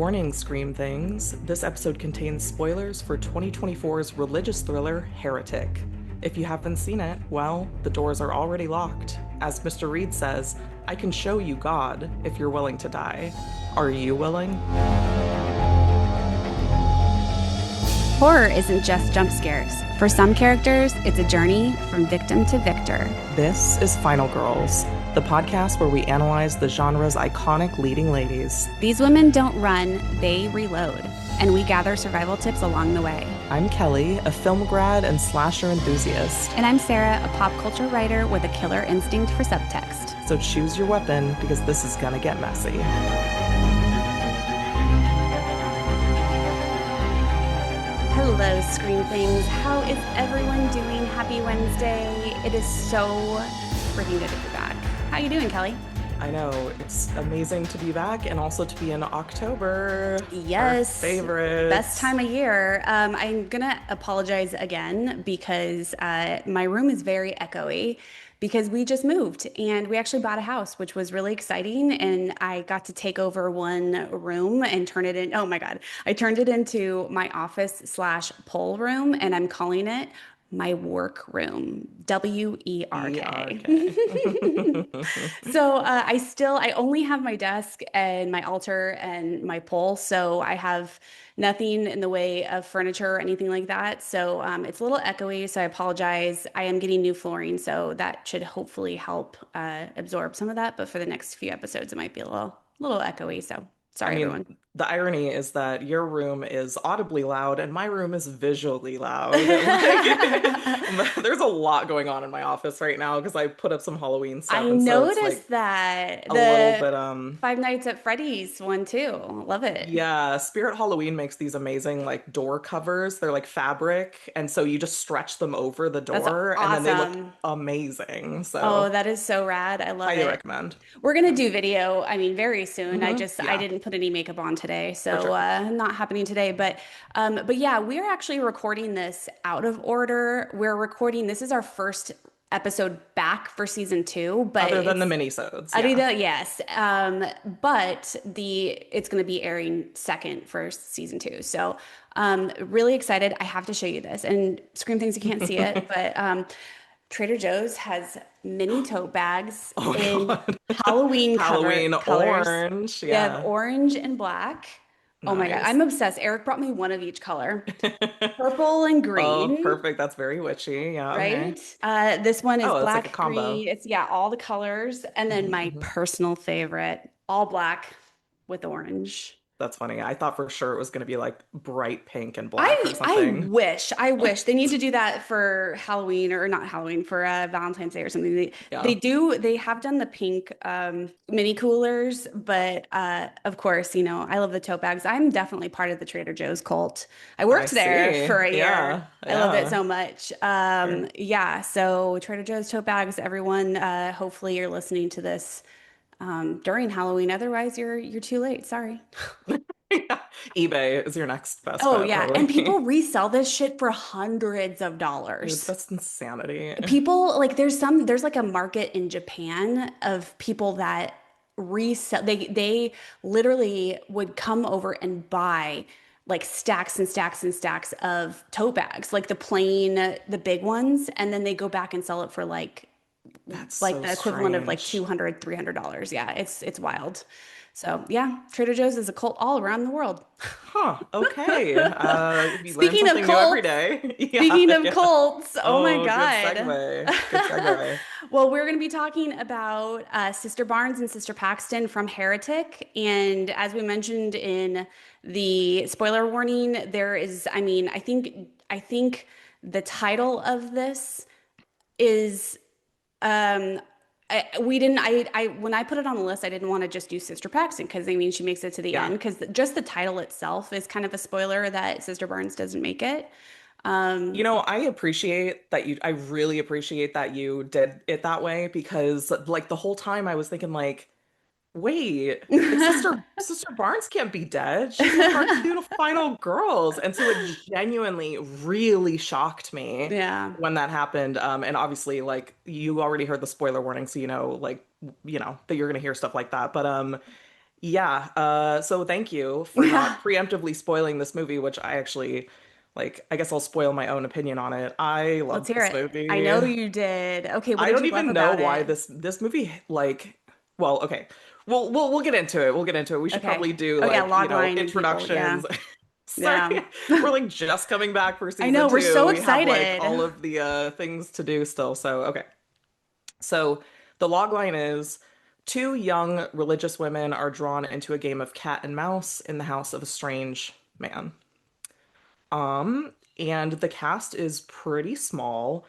Warning, Scream Things. This episode contains spoilers for 2024's religious thriller, Heretic. If you haven't seen it, well, the doors are already locked. As Mr. Reed says, I can show you God if you're willing to die. Are you willing? Horror isn't just jump scares. For some characters, it's a journey from victim to victor. This is Final Girls, the podcast where we analyze the genre's iconic leading ladies. These women don't run, they reload, and we gather survival tips along the way. I'm Kelly, a film grad and slasher enthusiast. And I'm Sarah, a pop culture writer with a killer instinct for subtext. So choose your weapon because this is gonna get messy. Hello, Scream Things. How is everyone doing? Happy Wednesday. It is so freaking good to be back. How you doing, Kelly? I know, it's amazing to be back and also to be in October. Yes. Our favorite. Best time of year. I'm going to apologize again because my room is very echoey because we just moved and we actually bought a house, which was really exciting. And I got to take over one room and turn it in. Oh my God. I turned it into my office/poll room, and I'm calling it my work room, WERK. So I only have my desk and my altar and my pole. So I have nothing in the way of furniture or anything like that. So it's a little echoey. So I apologize. I am getting new flooring, so that should hopefully help absorb some of that. But for the next few episodes, it might be a little echoey. So sorry, everyone. The irony is that your room is audibly loud and my room is visually loud. There's a lot going on in my office right now because I put up some Halloween stuff. I and so it's noticed that a little bit Five Nights at Freddy's one too. Love it. yeah, Spirit Halloween makes these amazing like door covers. They're like fabric, and so you just stretch them over the That's door and then they look awesome. amazing. Oh, So that is so rad. I love highly it. recommend. We're gonna do video, I mean, very soon. I Yeah, didn't put any makeup on today, for so sure. not happening today. But yeah, we're actually recording this out of order. This is our first episode back for season two, but Other than the it's minisodes, I do yeah. that, yes. But it's going to be airing second for season two. So, really excited. I have to show you this. And Scream Things, you can't see it, but Trader Joe's has mini tote bags Oh in God. Halloween Halloween colors. orange, They have yeah. orange and black. Oh my God, Nice. I'm obsessed. Eric brought me one of each color, purple and Oh, green. perfect. That's very witchy. Yeah, okay. Right? This one is Oh, it's like a black, combo. green. It's yeah, all the colors. And then my Hmm. personal favorite, all black with orange. That's funny. I thought for sure it was going to be like bright pink and black or I something. wish, I wish they need to do that for Halloween or not Halloween for Valentine's Day or something. Yeah, They have done the pink mini coolers, but of course, I love the tote bags. I'm definitely part of the Trader Joe's cult. I I worked there see. for a year. Yeah, I loved it yeah. so much. Sure. Yeah, so Trader Joe's tote bags, everyone, hopefully you're listening to this during Halloween. Otherwise, you're too late. Sorry. Yeah. eBay is your next best Oh bet, yeah, and probably. people resell this shit for hundreds of Dude, dollars. that's insanity. People like there's like a market in Japan of people that resell they literally would come over and buy like stacks and stacks and stacks of tote bags, like the big ones, and then they go back and sell it for That's like so the equivalent of like strange. 200 $300. Yeah, it's wild. So, yeah, Trader Joe's is a cult all around the world. Huh, okay. You learn Speaking of something new every cults, day. Yeah, Speaking of yeah. cults, oh my Oh, good God. segue. Good segue. Well, we're going to be talking about Sister Barnes and Sister Paxton from Heretic. And as we mentioned in the spoiler warning, there is, I mean, I think the title of this is we didn't I when I put it on the list, I didn't want to just do Sister Paxton because I mean she makes it to the end Yeah. because just the title itself is kind of a spoiler that Sister Barnes doesn't make it. I appreciate that I really appreciate that you did it that way because like the whole time I was thinking like, wait, like Sister Barnes can't be dead. She's one of our two final girls. And so it genuinely really shocked me Yeah. when that happened. And obviously like you already heard the spoiler warning, so like, that you're gonna hear stuff like that. But Yeah, so thank you for not preemptively spoiling this movie, which I actually like. I guess I'll spoil my own opinion on it. I Let's loved hear this it. I movie. know you did. Okay, what I did don't you love even know about why it? this movie like well, okay. We'll get into it. We'll get into it. We should Okay. probably do Oh yeah, like, log line people. Yeah. introductions. Sorry. Yeah. We're like just coming back for I know, season we're two. so We have like excited. all of the things to do still. So, okay. So, the log line is two young religious women are drawn into a game of cat and mouse in the house of a strange man. And the cast is pretty small.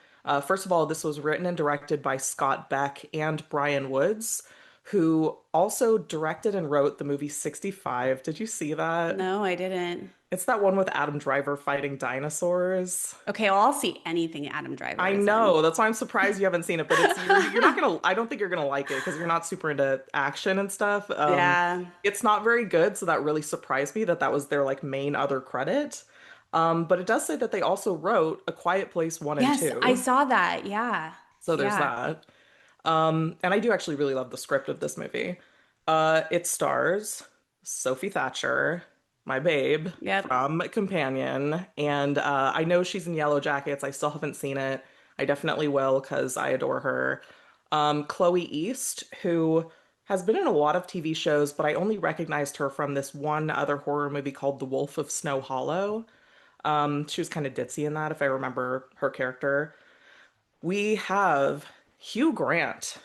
First of all, this was written and directed by Scott Beck and Brian Woods, who also directed and wrote the movie 65. Did you see that? No, I didn't. It's that one with Adam Driver fighting dinosaurs. Okay, well, I'll see anything Adam Driver I is in. know. That's why I'm surprised you haven't seen it, but it's you're not gonna I don't think you're gonna like it because you're not super into action and stuff. Yeah. It's not very good, so that really surprised me that that was their like main other credit. But it does say that they also wrote A Quiet Place 1 and Yes, I 2. saw that. Yeah. So there's Yeah. that. And I do actually really love the script of this movie. It stars Sophie Thatcher, my babe Yep. from Companion, and I know she's in Yellow Jackets. I still haven't seen it. I definitely will because I adore her. Chloe East, who has been in a lot of TV shows, but I only recognized her from this one other horror movie called The Wolf of Snow Hollow. She was kind of ditzy in that, if I remember her character. We have Hugh Grant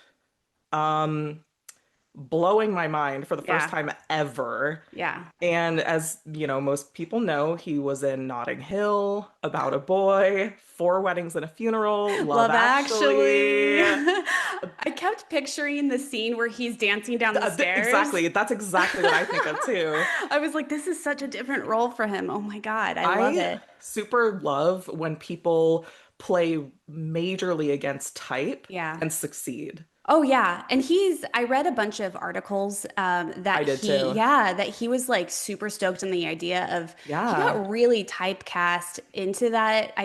blowing my mind for the first Yeah. time ever. Yeah. And as you know, most people know, he was in Notting Hill, About a Boy, Four Weddings and a Funeral, Love Love Actually. Actually. I kept picturing the scene where he's dancing down the stairs. Exactly. That's exactly what I think of too. I was like, this is such a different role for him. Oh my God, I love I it. super love when people play majorly against type Yeah. and succeed. Oh yeah, and I read a bunch of articles I did too. that he was like super stoked on the idea of he Yeah. got really typecast into that.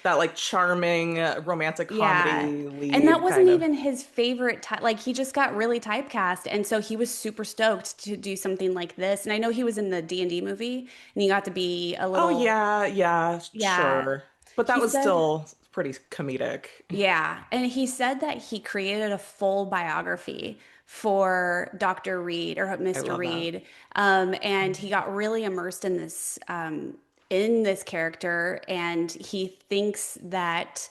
That like charming romantic Yeah. comedy And that lead wasn't kind of. even his favorite type. Like he just got really typecast, and so he was super stoked to do something like this. And I know he was in the D&D movie, and he got to be a Oh little, yeah, yeah, yeah. sure. But that He was said still pretty comedic. Yeah, and he said that he created a full biography for Dr. Reed or I Mr. love that. Reed, and he got really immersed in this character, and he thinks that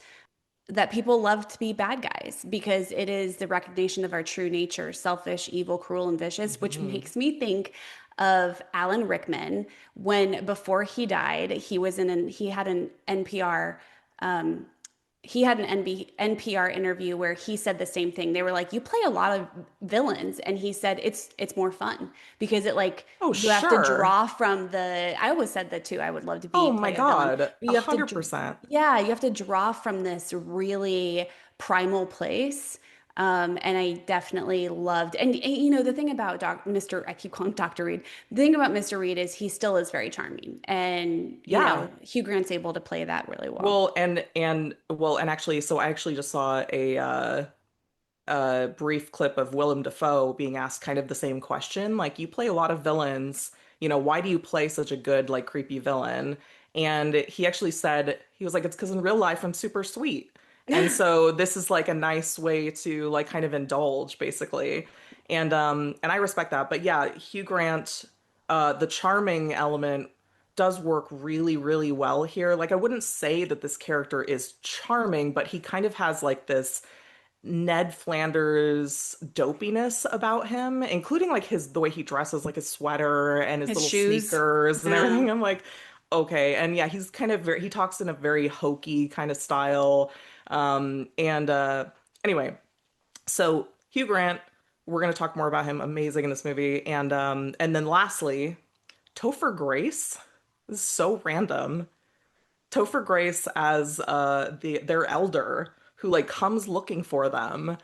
people love to be bad guys because it is the recognition of our true nature, selfish, evil, cruel, and vicious, which Mhm. makes me think of Alan Rickman when before he died, he had an NPR he had an NPR interview where he said the same thing. They were like, "You play a lot of villains," and he said it's more fun because it like Oh, you have to sure. draw from the. I always said that too. I would love to be Oh my play a villain, God. but A you have to, hundred percent. yeah, you have to draw from this really primal place. And I definitely loved, you know, the thing about Mr. I keep calling him Dr. Reed. The thing about Mr. Reed is he still is very charming, and you Yeah. know, Hugh Grant's able to play that really well. And actually, so I actually just saw a brief clip of Willem Dafoe being asked kind of the same question. Like, you play a lot of villains, why do you play such a good, like, creepy villain? And he actually said, he was like, it's because in real life I'm super sweet. And so this is like a nice way to like kind of indulge, basically. And I respect that. But yeah, Hugh Grant, the charming element does work really, really well here. Like, I wouldn't say that this character is charming, but he kind of has like this Ned Flanders dopiness about him, including like the way he dresses, like his sweater and his His little shoes. sneakers and Yeah. everything. I'm like, okay. And yeah, he's kind of he talks in a very hokey kind of style. And anyway, so Hugh Grant, we're gonna talk more about him. Amazing in this movie. And then lastly, Topher Grace. This is so random. Topher Grace as their elder who like comes looking for them.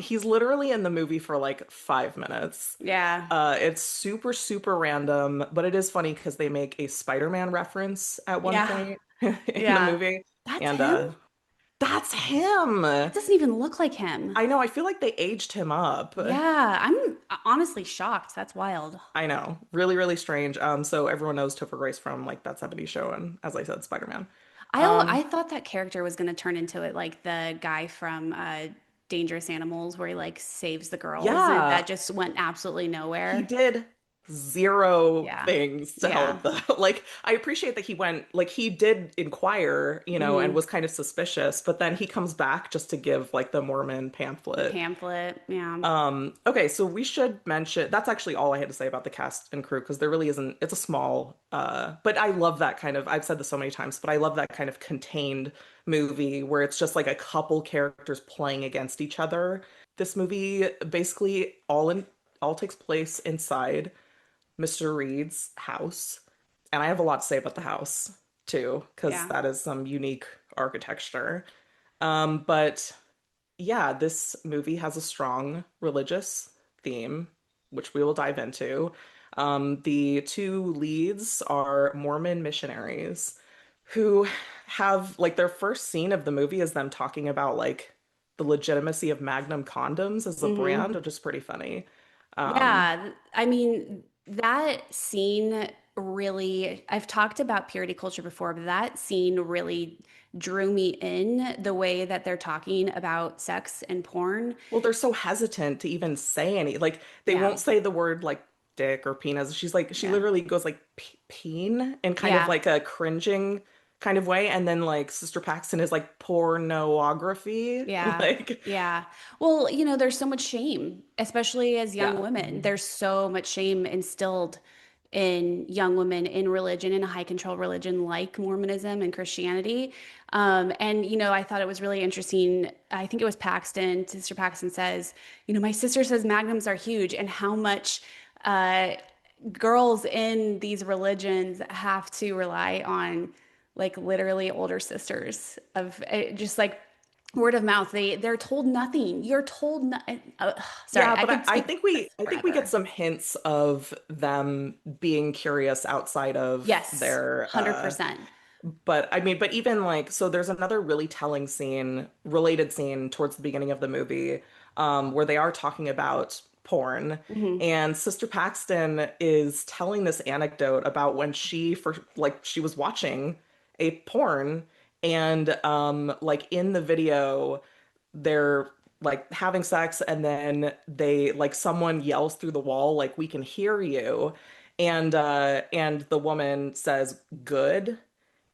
He's literally in the movie for like 5 minutes. Yeah. It's super, super random, but it is funny because they make a Spider-Man reference at one Yeah. point in the Yeah. movie, That's and him? that's him. That doesn't even look like him. I know. I feel like they aged him up. Yeah, honestly shocked. That's wild. I know. Really, really strange. So everyone knows Topher Grace from like that 70s show and as I said, Spider-Man. I Um, thought that character was going to turn into it like the guy from Dangerous Animals where he like saves the girls and yeah, that just went absolutely he nowhere. did zero Yeah. things to Yeah. help them. Like, I appreciate that he went, like, he did inquire, and Hmm. was kind of suspicious, but then he comes back just to give, like, the Mormon The pamphlet. pamphlet. Yeah. Okay, so we should mention that's actually all I had to say about the cast and crew because there really isn't, it's a small, but I love that kind of, I've said this so many times, but I love that kind of contained movie where it's just like a couple characters playing against each other. This movie basically all takes place inside Mr. Reed's house. And I have a lot to say about the house too, because Yeah. that is some unique architecture. But yeah, this movie has a strong religious theme, which we will dive into. The two leads are Mormon missionaries who have like their first scene of the movie is them talking about like the legitimacy of Magnum condoms as a Hmm. brand, which is pretty funny. Um, Yeah, I mean, that scene really, I've talked about purity culture before, but that scene really drew me in the way that they're talking about sex and porn. Well, they're so hesitant to even say any, like they Yeah, won't say the word like dick or penis. She's like she yeah, literally goes like peen in kind of yeah, like a cringing kind of way, and then like Sister Paxton is like pornography. yeah, Like yeah. Well, you know, there's so much shame, especially as young yeah. women. Mhm. There's so much shame instilled in young women in religion, in a high control religion like Mormonism and Christianity. And, you know, I thought it was really interesting. I think it was Paxton, Sister Paxton says, you know, my sister says magnums are huge and how much uh, girls in these religions have to rely on like literally older sisters of just like word of mouth. They're told nothing. You're told sorry, Yeah, I but I, could I speak think we this I think we get forever. some hints of them being curious outside of Yes, their 100%. but I mean, but even like, so there's another really telling scene, related scene towards the beginning of the movie, where they are talking about porn. Hmm. And Sister Paxton is telling this anecdote about when she was watching a porn and like in the video they're like having sex and then they like someone yells through the wall like we can hear you and the woman says good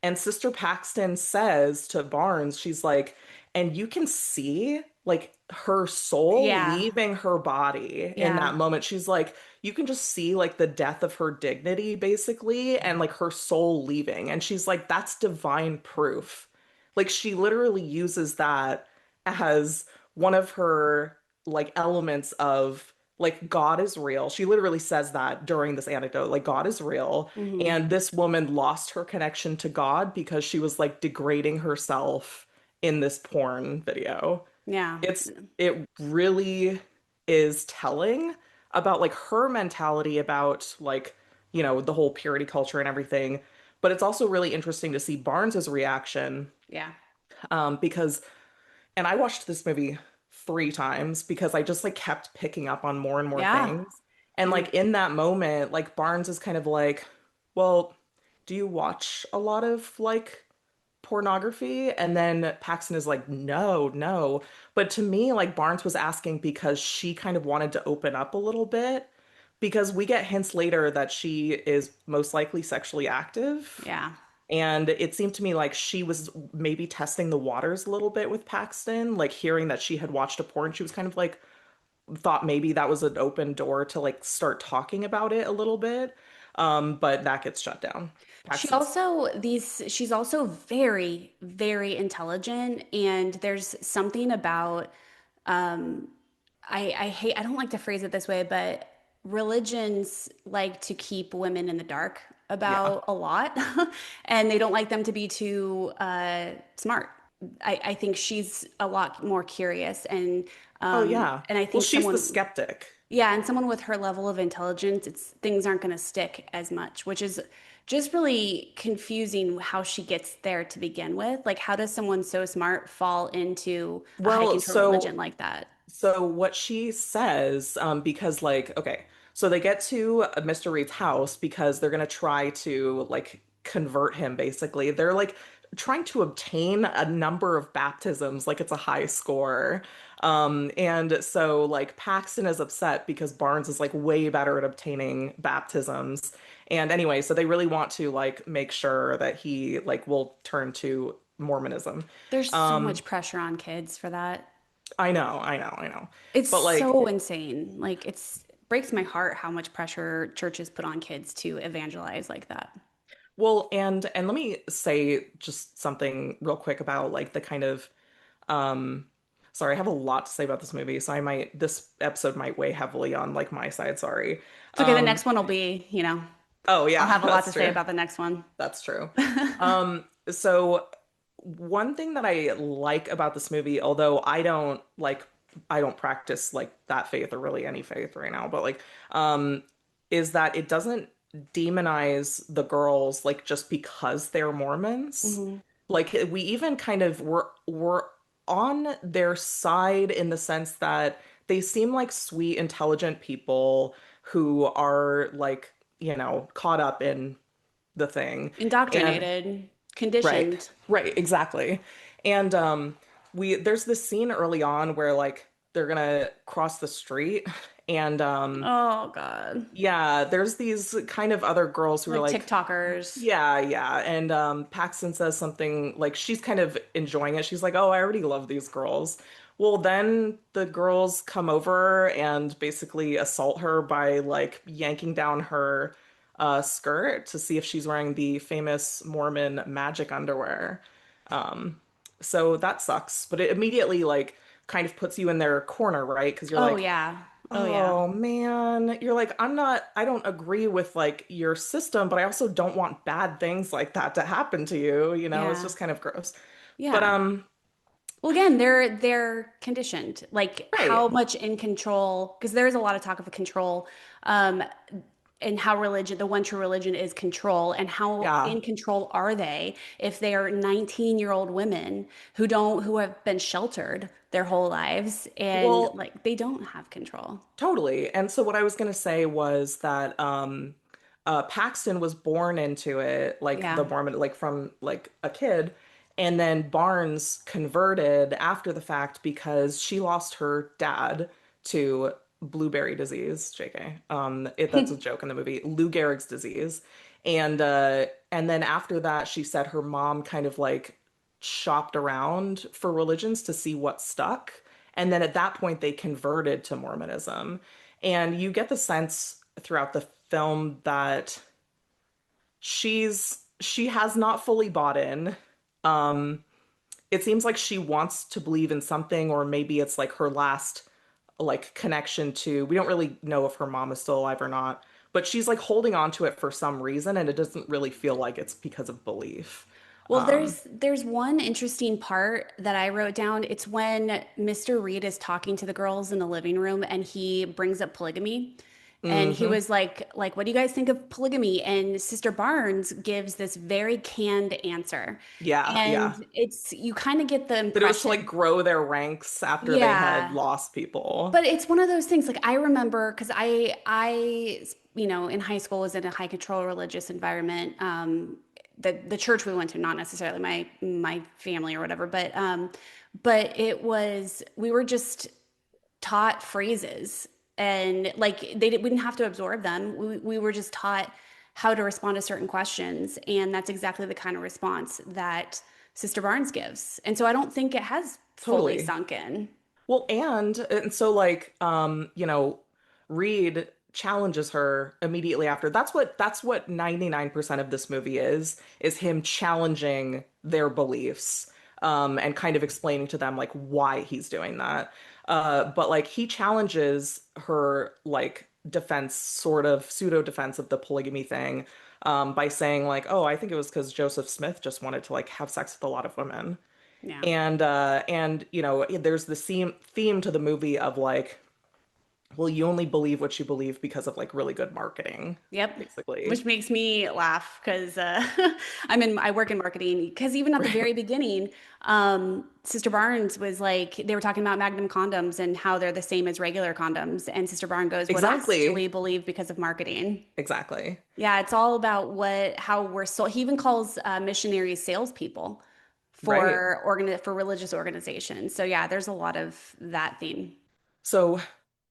and Sister Paxton says to Barnes, she's like, and you can see like her soul Yeah, leaving her body in yeah, that moment. She's like, you can just see like the death of her dignity, basically, and like her soul leaving. And she's like, that's divine proof. Like, she literally uses that as one of her like elements of like God is real. She literally says that during this anecdote, like God is real. hmm, And this woman lost her connection to God because she was like degrading herself in this porn video. yeah, It really is telling about like her mentality about like, the whole purity culture and everything. But it's also really interesting to see Barnes's reaction yeah, because and I watched this movie 3 times because I just like kept picking up on more and more yeah, things. And yeah, like in that moment, like Barnes is kind of like, well, do you watch a lot of like pornography? And then Paxton is like, no, no. But to me, like Barnes was asking because she kind of wanted to open up a little bit because we get hints later that she is most likely sexually active. yeah. And it seemed to me like she was maybe testing the waters a little bit with Paxton, like hearing that she had watched a porn. She was kind of like, thought maybe that was an open door to like start talking about it a little bit. But that gets shut down. Paxton's, She's also very, very intelligent, and there's something about I don't like to phrase it this way, but religions like to keep women in the dark yeah. about a lot, and they don't like them to be too smart. I think she's a lot more curious, Oh, yeah. and I Well, think she's the someone, skeptic. yeah, and someone with her level of intelligence, it's things aren't going to stick as much, which is just really confusing how she gets there to begin with. Like, how does someone so smart fall into a high Well, control religion so like that? So what she says, because like, okay, so they get to Mr. Reed's house because they're gonna try to like convert him basically. They're like trying to obtain a number of baptisms, like it's a high score. And so like Paxton is upset because Barnes is like way better at obtaining baptisms. And anyway, so they really want to like make sure that he like will turn to Mormonism. There's so Um, much pressure on kids for that. I know. It's But like, so insane. Like it's breaks my heart how much pressure churches put on kids to evangelize like that. well, and let me say just something real quick about like the kind of um sorry, I have a lot to say about this movie, so I might this episode might weigh heavily on like my side, sorry. It's okay. The Um next one will be, oh I'll yeah, have a lot to that's say true. about the next one. That's true. So one thing that I like about this movie, although I don't practice like that faith or really any faith right now, but like is that it doesn't demonize the girls like just because they're Mormons. Hmm. Like we even kind of were on their side in the sense that they seem like sweet, intelligent people who are like, caught up in the thing. And Indoctrinated, right, conditioned. right, exactly. And we there's this scene early on where like they're gonna cross the street and Oh God. yeah, there's these kind of other girls who are Like like, TikTokers. yeah, yeah. And Paxton says something like she's kind of enjoying it. She's like, "Oh, I already love these girls." Well, then the girls come over and basically assault her by like yanking down her skirt to see if she's wearing the famous Mormon magic underwear. Um, so that sucks, but it immediately like kind of puts you in their corner, right? Because you're Oh like, yeah. Oh yeah. oh man, you're like, I don't agree with like your system, but I also don't want bad things like that to happen to you. It's Yeah. just kind of gross. But Yeah. Well, again, they're conditioned. Like how right. much in control, because there's a lot of talk of control, um, and how religion, the one true religion is control, and how Yeah. in control are they if they are 19-year-old women who have been sheltered their whole lives and Well, like they don't have control. totally. And so what I was going to say was that Paxton was born into it, like the Yeah. Mormon, like from like a kid, and then Barnes converted after the fact because she lost her dad to blueberry disease, JK. That's a joke in the movie, Lou Gehrig's disease. And then after that, she said her mom kind of like shopped around for religions to see what stuck. And then at that point, they converted to Mormonism. And you get the sense throughout the film that she has not fully bought in. Um, it seems like she wants to believe in something, or maybe it's like her last like connection to, we don't really know if her mom is still alive or not, but she's like holding on to it for some reason, and it doesn't really feel like it's because of belief. Well, there's one interesting part that I wrote down. It's when Mr. Reed is talking to the girls in the living room and he brings up polygamy. And he Hmm. was like, what do you guys think of polygamy? And Sister Barnes gives this very canned answer. Yeah, And yeah. it's you kind of get the That it was to impression, like grow their ranks after they had yeah. lost people. But it's one of those things like I remember because in high school was in a high control religious environment. The church we went to, not necessarily my family or whatever, but it was we were just taught phrases and like we didn't have to absorb them. We were just taught how to respond to certain questions, and that's exactly the kind of response that Sister Barnes gives. And so I don't think it has fully Totally. sunk in. Well, and so like Reed challenges her immediately after. That's what 99% of this movie is him challenging their beliefs and kind of explaining to them like why he's doing that. But like he challenges her like defense, sort of pseudo defense of the polygamy thing, by saying like, "Oh, I think it was because Joseph Smith just wanted to like have sex with a lot of women." Yeah. And there's the theme to the movie of like well, you only believe what you believe because of like really good marketing, Yep. basically. Which makes me laugh because I work in marketing. Because even at the very beginning, Sister Barnes was like, they were talking about Magnum condoms and how they're the same as regular condoms. And Sister Barnes goes, "What else do Exactly. we believe because of marketing?" Exactly. Yeah, it's all about how we're sold. He even calls missionaries salespeople Right. for religious organizations. So yeah, there's a lot of that theme. So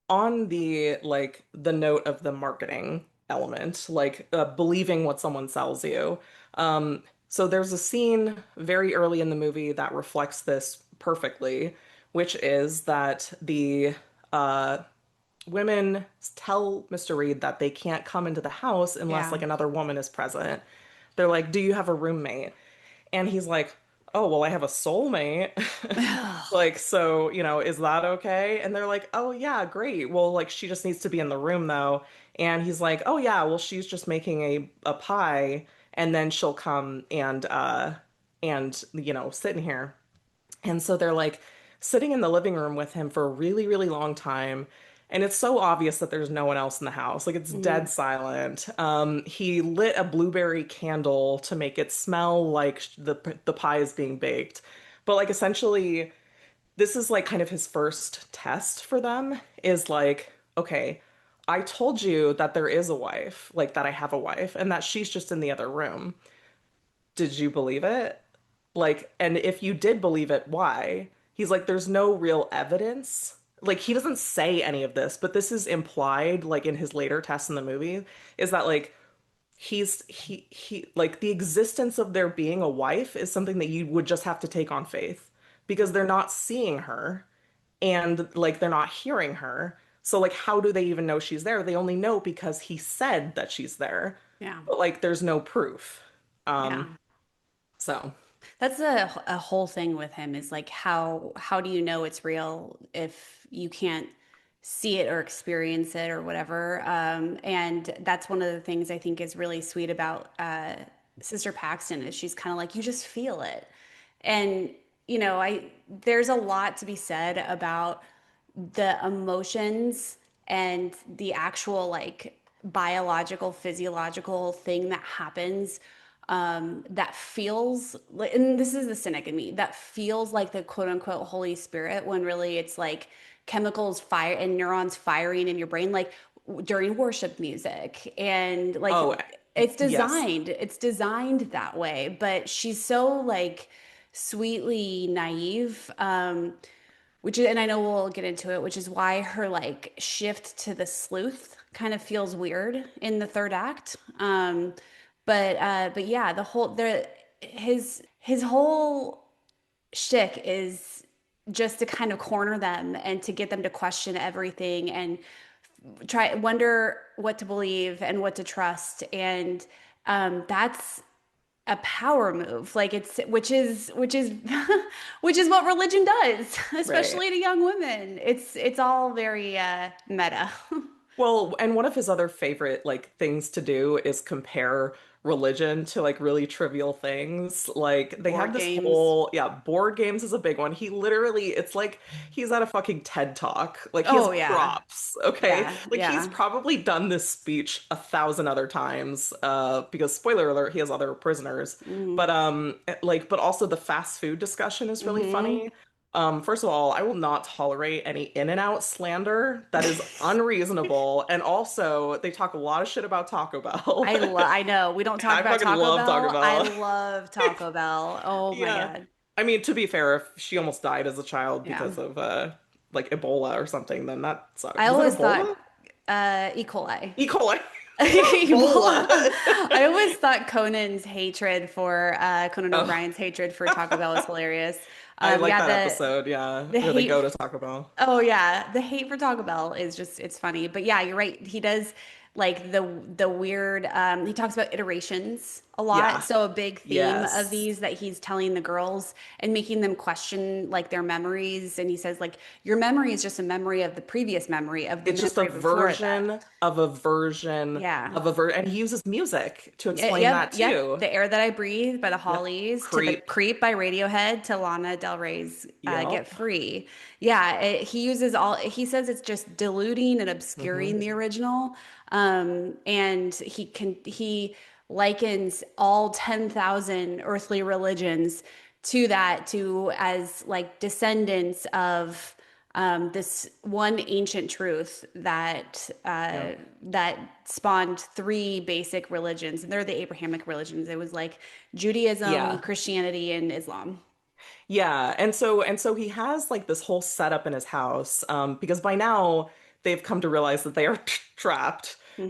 on the like the note of the marketing element, like believing what someone sells you. So there's a scene very early in the movie that reflects this perfectly, which is that the uh, women tell Mr. Reed that they can't come into the house unless Yeah. like another woman is present. They're like, "Do you have a roommate?" And he's like, "Oh, well, I have a soulmate." Like, so, is that okay? And they're like, "Oh, yeah, great. Well, like, she just needs to be in the room, though." And he's like, "Oh, yeah, well, she's just making a pie, and then she'll come and, sit in here." And so they're like sitting in the living room with him for a really, really long time. And it's so obvious that there's no one else in the house. Like it's Mhm. dead silent. He lit a blueberry candle to make it smell like the pie is being baked. But like essentially, this is like kind of his first test for them is like, okay, I told you that there is a wife, like that I have a wife, and that she's just in the other room. Did you believe it? Like, and if you did believe it, why? He's like, there's no real evidence. Like, he doesn't say any of this, but this is implied, like, in his later tests in the movie, is that, like, like, the existence of there being a wife is something that you would just have to take on faith because they're not seeing her and, like, they're not hearing her. So, like, how do they even know she's there? They only know because he said that she's there, Yeah. but, like, there's no proof. Yeah. So. That's a whole thing with him is like how do you know it's real if you can't see it or experience it or whatever. And that's one of the things I think is really sweet about Sister Paxton is she's kind of like you just feel it. And I there's a lot to be said about the emotions and the actual like biological physiological thing that happens that feels like, and this is the cynic in me, that feels like the quote unquote Holy Spirit when really it's like chemicals fire and neurons firing in your brain, like during worship music. And like Oh, yes. it's designed that way. But she's so like sweetly naive. Which is, and I know we'll get into it, which is why her like shift to the sleuth kind of feels weird in the third act. But yeah, his whole shtick is just to kind of corner them and to get them to question everything and try wonder what to believe and what to trust. And that's a power move like it's which is which is what religion does, Right. especially to young women. It's all very meta. Well, and one of his other favorite like things to do is compare religion to like really trivial things. Like they have Board this games. whole, yeah, board games is a big one. He literally, it's like he's at a fucking TED Talk. Like he has Oh yeah. props, okay? Yeah, Like he's yeah. probably done this speech a thousand other times, because spoiler alert, he has other prisoners. Mm. But also the fast food discussion is really Hmm. funny. First of all, I will not tolerate any in and out slander. That is unreasonable. And also, they talk a lot of shit about Taco Bell. I know we don't talk I about fucking Taco love Taco Bell. I Bell. love Taco Bell. Oh my Yeah. God. I mean, to be fair, if she almost died as a child Yeah. because of like Ebola or something, then that sucks. I Was it always thought Ebola? E. coli. E. coli. Ebola. Ebola. I always thought Conan Oh, O'Brien's hatred for Taco Bell was hilarious. I like Yeah, that episode, yeah, the where they hate. go to Taco Bell. Oh yeah, the hate for Taco Bell is just it's funny. But yeah, you're right. He does. like the weird he talks about iterations a lot. Yeah. So a big theme of Yes. these that he's telling the girls and making them question like their memories. And he says like your memory is just a memory of the previous memory of the It's just a memory before that. version of a version Yeah. of a ver and he uses music to explain Yep, that yep. too. The Air That I Breathe by the Yep. Hollies to the Creep. Creep by Radiohead to Lana Del Rey's Get Yep. Free. Yeah, he uses all, he says it's just diluting and obscuring Hmm. the original. And he likens all 10,000 earthly religions to that, to as like descendants of this one ancient truth Yep. that spawned three basic religions, and they're the Abrahamic religions. It was like Judaism, Yeah. Christianity, and Islam. Yeah, and so he has like this whole setup in his house, because by now they've come to realize that they are trapped. Hmm.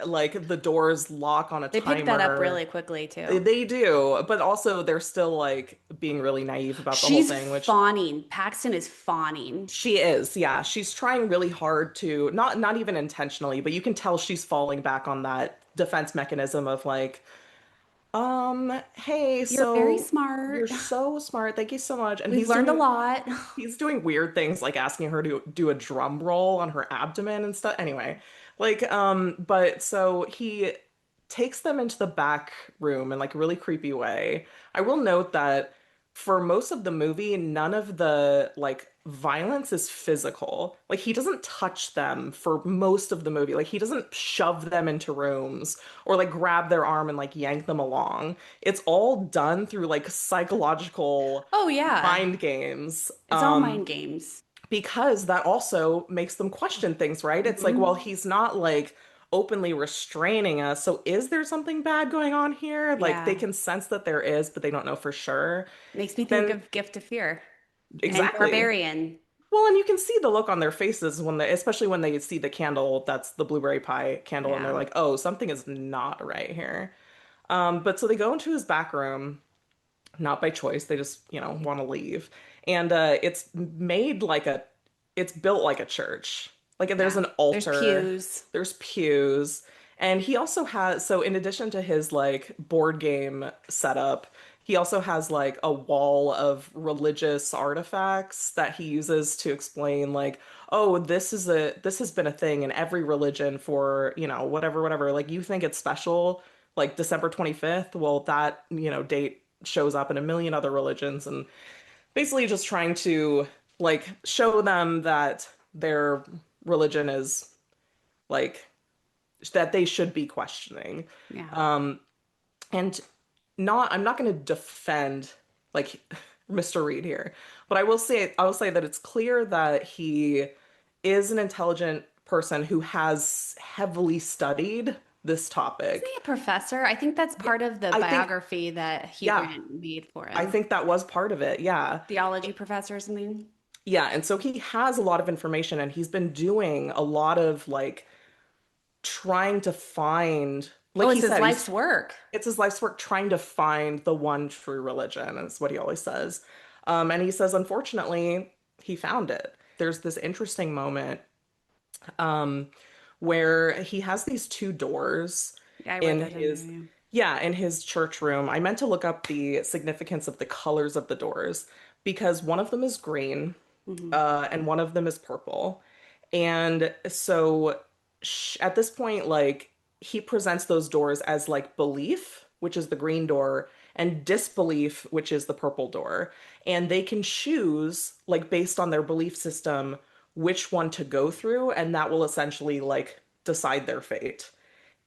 Like the doors lock on a They picked that up timer. really quickly too. They do, but also they're still like being really naive about the whole She's thing, which fawning. Paxton is fawning. she is. Yeah, she's trying really hard to not even intentionally, but you can tell she's falling back on that defense mechanism of like, hey, You're very so you're smart. so smart. Thank you so much. And We've learned a lot. he's doing weird things like asking her to do a drum roll on her abdomen and stuff. Anyway, like but so he takes them into the back room in like a really creepy way. I will note that for most of the movie, none of the like violence is physical. Like he doesn't touch them for most of the movie. Like he doesn't shove them into rooms or like grab their arm and like yank them along. It's all done through like psychological Oh yeah. mind games. It's all mind games. Because that also makes them question things, right? It's like, well, Hmm. he's not like openly restraining us. So is there something bad going on here? Like they Yeah. can sense that there is, but they don't know for sure. Makes me think Then of Gift of Fear and exactly. Barbarian. Well, and you can see the look on their faces when they, especially when they see the candle, that's the blueberry pie candle, and they're Yeah. like, oh, something is not right here. But so they go into his back room, not by choice. They just, want to leave. And it's built like a church. Like there's Yeah. an There's altar, pews. there's pews, and he also has, so in addition to his like board game setup, he also has like a wall of religious artifacts that he uses to explain like, oh, this has been a thing in every religion for, whatever, whatever. Like you think it's special, like December 25th. Well, that, date shows up in a million other religions and basically just trying to like show them that their religion is like that they should be questioning. Yeah. And I'm not going to defend like Mr. Reed here, but I will say that it's clear that he is an intelligent person who has heavily studied this Isn't topic. he a professor? I think that's Yeah, part of the I think biography that Hugh yeah, Grant made for I him. think that was part of it. Yeah. Theology professor or something. Yeah, and so he has a lot of information and he's been doing a lot of like trying to find, like Oh, he it's his said, life's work. it's his life's work trying to find the one true religion, is what he always says. And he says, unfortunately, he found it. There's this interesting moment where he has these two doors Yeah, I read in that in his, there. Yeah. yeah, in his church room. I meant to look up the significance of the colors of the doors because one of them is green, Hmm. and one of them is purple. And so at this point, like he presents those doors as like belief, which is the green door, and disbelief, which is the purple door. And they can choose, like based on their belief system, which one to go through, and that will essentially like decide their fate.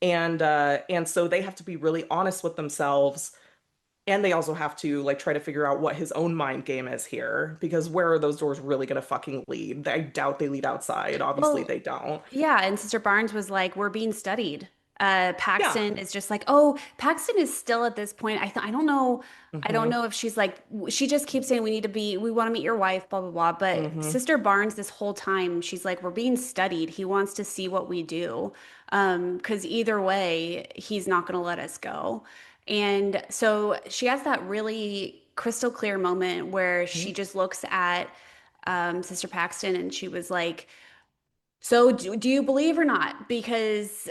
And so they have to be really honest with themselves, and they also have to like try to figure out what his own mind game is here, because where are those doors really gonna fucking lead? I doubt they lead outside. Obviously Well, they don't. yeah, and Sister Barnes was like, "We're being studied." Yeah. Paxton is just like, "Oh, Paxton is still at this point. I don't know. I don't Hmm. know if she's like, she just keeps saying we want to meet your wife, blah blah blah." But Hmm. Sister Barnes, this whole time, she's like, "We're being studied. He wants to see what we do, because either way, he's not going to let us go." And so she has that really crystal clear moment where she just looks at Sister Paxton and she was like, So do you believe or not? Because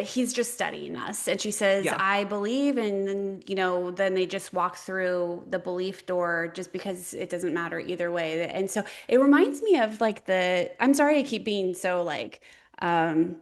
he's just studying us. And she says, Yeah. I believe. And then, then they just walk through the belief door just because it doesn't matter either way. And so it reminds me of like I'm sorry I keep being so like um,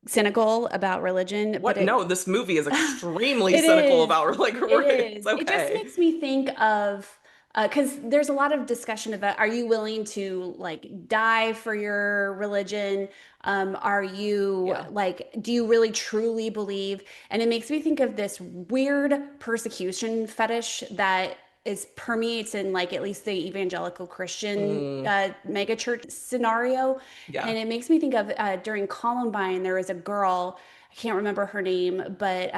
cynical about religion, but What? No, this movie is extremely it cynical is. about like It it's is. It just okay. makes me think of because there's a lot of discussion about are you willing to like die for your religion? Are you Yeah. like, do you really truly believe? And it makes me think of this weird persecution fetish that is permeates in like at least the evangelical Christian Mm, megachurch scenario. yeah. And it makes me think of during Columbine, there was a girl, I can't remember her name, but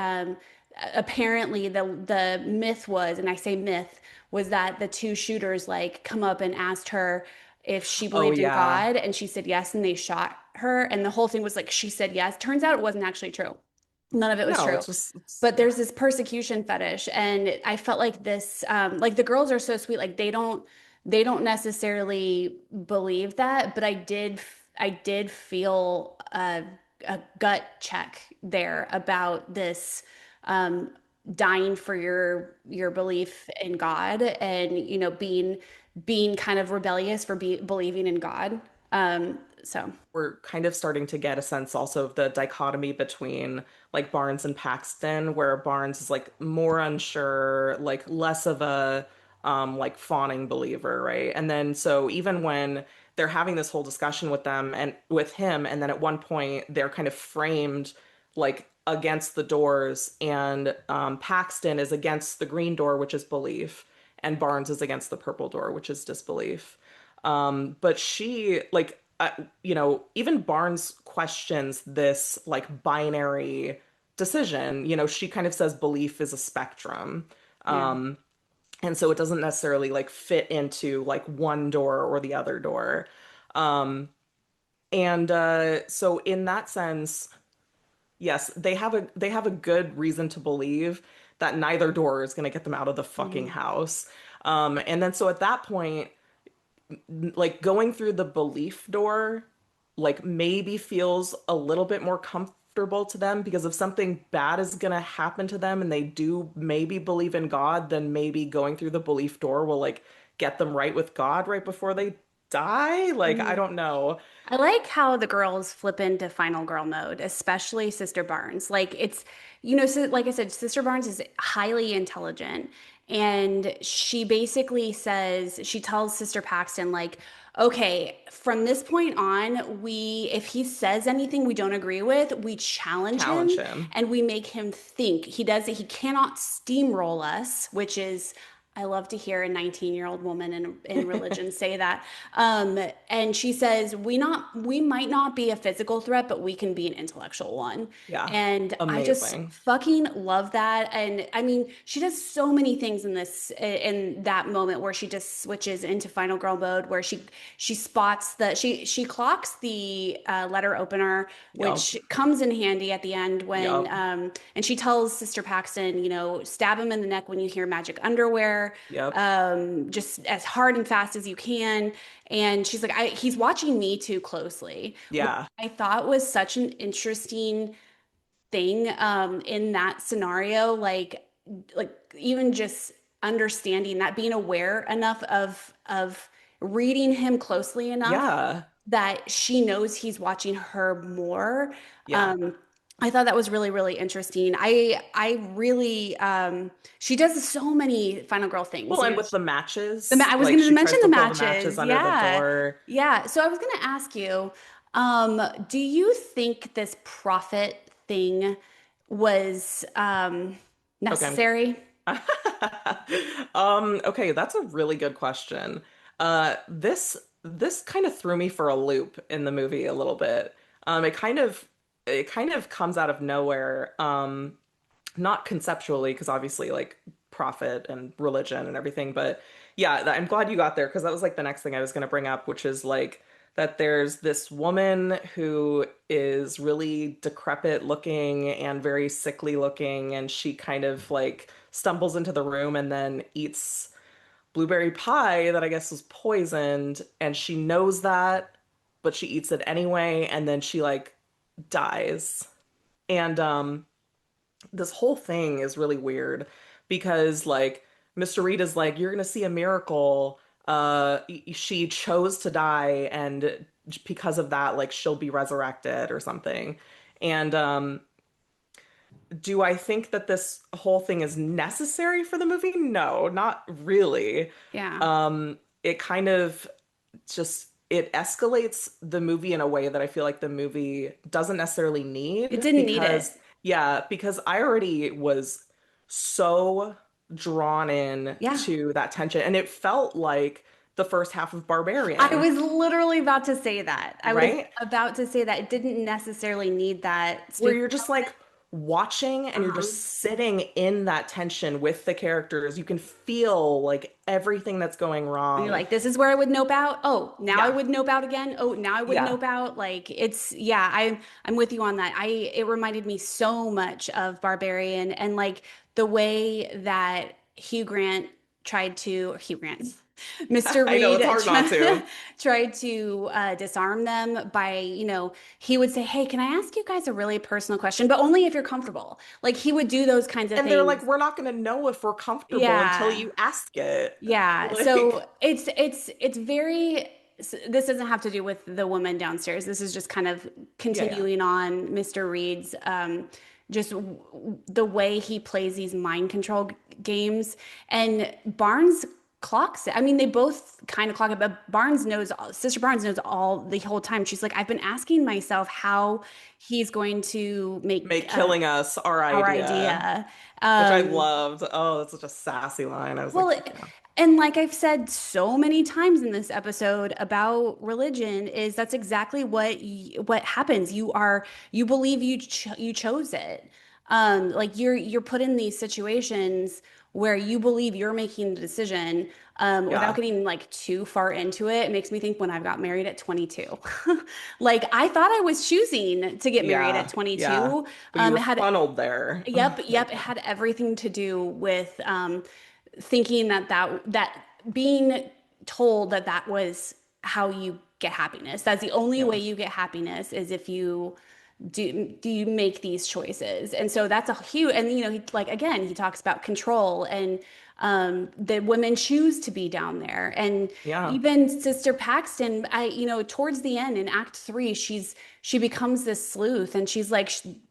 apparently the myth was, and I say myth, was that the two shooters like come up and asked her if she Oh believed in yeah. God, and she said yes, and they shot her. And the whole thing was like she said yes. Turns out it wasn't actually true. None of it was No, true. it's just it's But yeah. there's this persecution fetish, and I felt like this, like the girls are so sweet, like they don't necessarily believe that, but I did feel a gut check there about this um, dying for your belief in God, and being kind of rebellious for believing in God. So We're kind of starting to get a sense also of the dichotomy between like Barnes and Paxton, where Barnes is like more unsure, like less of a like fawning believer, right? And then so even when they're having this whole discussion with them and with him, and then at one point they're kind of framed like against the doors, and Paxton is against the green door, which is belief, and Barnes is against the purple door, which is disbelief. But she like even Barnes questions this like binary decision. She kind of says belief is a spectrum. yeah. And so it doesn't necessarily like fit into like one door or the other door. And so in that sense, yes, they have a good reason to believe that neither door is going to get them out of the fucking Mhm. house. And then so at that point, like going through the belief door like maybe feels a little bit more comfortable to them, because if something bad is going to happen to them and they do maybe believe in God, then maybe going through the belief door will like get them right with God right before they die. Like I Mhm. don't know. I like how the girls flip into final girl mode, especially Sister Barnes. Like so like I said, Sister Barnes is highly intelligent. And she basically says, she tells Sister Paxton, like, okay, from this point on, if he says anything we don't agree with, we challenge Challenge him him. and we make him think. He cannot steamroll us, which is I love to hear a 19-year-old woman in religion say that. And she says, we might not be a physical threat, but we can be an intellectual one. Yeah. And I just Amazing. fucking love that. And I mean, she does so many things in that moment where she just switches into final girl mode, where she spots she clocks the letter opener, Yup. which comes in handy at the end when Yup. and she tells Sister Paxton, stab him in the neck when you hear magic underwear, Yep. just as hard and fast as you can. And she's like, he's watching me too closely, which Yeah. I thought was such an interesting thing in that scenario. Like even just understanding that, being aware enough of reading him closely enough Yeah. that she knows he's watching her more. Yeah. Um, I thought that was really, really interesting. I really she does so many Final Girl things. Well, and with the matches, I was like going to she mention tries the to pull the matches matches. under the Yeah. door. Yeah. So I was going to ask you, do you think this prophet thing was Okay. necessary? Okay, that's a really good question. This kind of threw me for a loop in the movie a little bit. It kind of comes out of nowhere. Not conceptually, because obviously like prophet and religion and everything, but yeah, I'm glad you got there, because that was like the next thing I was going to bring up, which is like that there's this woman who is really decrepit looking and very sickly looking, and she kind of like stumbles into the room and then eats blueberry pie that I guess was poisoned, and she knows that, but she eats it anyway, and then she like dies. And this whole thing is really weird because like Mr. Reed is like, you're gonna see a miracle. She chose to die, and because of that, like she'll be resurrected or something. And do I think that this whole thing is necessary for the movie? No, not really. Yeah. It kind of just it escalates the movie in a way that I feel like the movie doesn't necessarily It need didn't need it. because yeah, because I already was so drawn in Yeah. to that tension and it felt like the first half of I Barbarian, was literally about to say that. I was right? about to say that it didn't necessarily need that Where stupid you're just like moment. watching and you're Uh-huh. just sitting in that tension with the characters. You can feel like everything that's going And you're wrong. like, this is where I would nope out. Oh, now I Yeah. would nope out again. Oh, now I would Yeah. nope out. Like it's yeah, I'm with you on that. It reminded me so much of Barbarian and like the way that Hugh Grant, Mr. I know Reed it's hard not to. tried to disarm them by, he would say, "Hey, can I ask you guys a really personal question? But only if you're comfortable." Like he would do those kinds of And they're like, things. we're not going to know if we're comfortable until Yeah. you ask it. Yeah, Like, so it's very this doesn't have to do with the woman downstairs. This is just kind of yeah, yeah. continuing on Mr. Reed's just the way he plays these mind control games and Barnes clocks it. I mean, they both kind of clock it, but Sister Barnes knows all the whole time. She's like, I've been asking myself how he's going to make Make killing us our our idea, idea. which I Um, loved. Oh, that's such a sassy line. I was like, well, yeah, and like I've said so many times in this episode about religion, is that's exactly what happens. You believe you chose it. Like you're put in these situations where you believe you're making the decision. Without yeah, getting like too far into it, it makes me think when I got married at 22. Like I thought I was choosing to get married at yeah, yeah. 22. But you were It had funneled there. Yep. It had everything to do with thinking that being told that that was how you get happiness. That's the only way Yeah, you get happiness is if you do you make these choices. And so that's a huge, and he, like again, he talks about control and the women choose to be down there. And yeah, even Sister Paxton, towards the end in Act 3, she becomes this sleuth and she's like,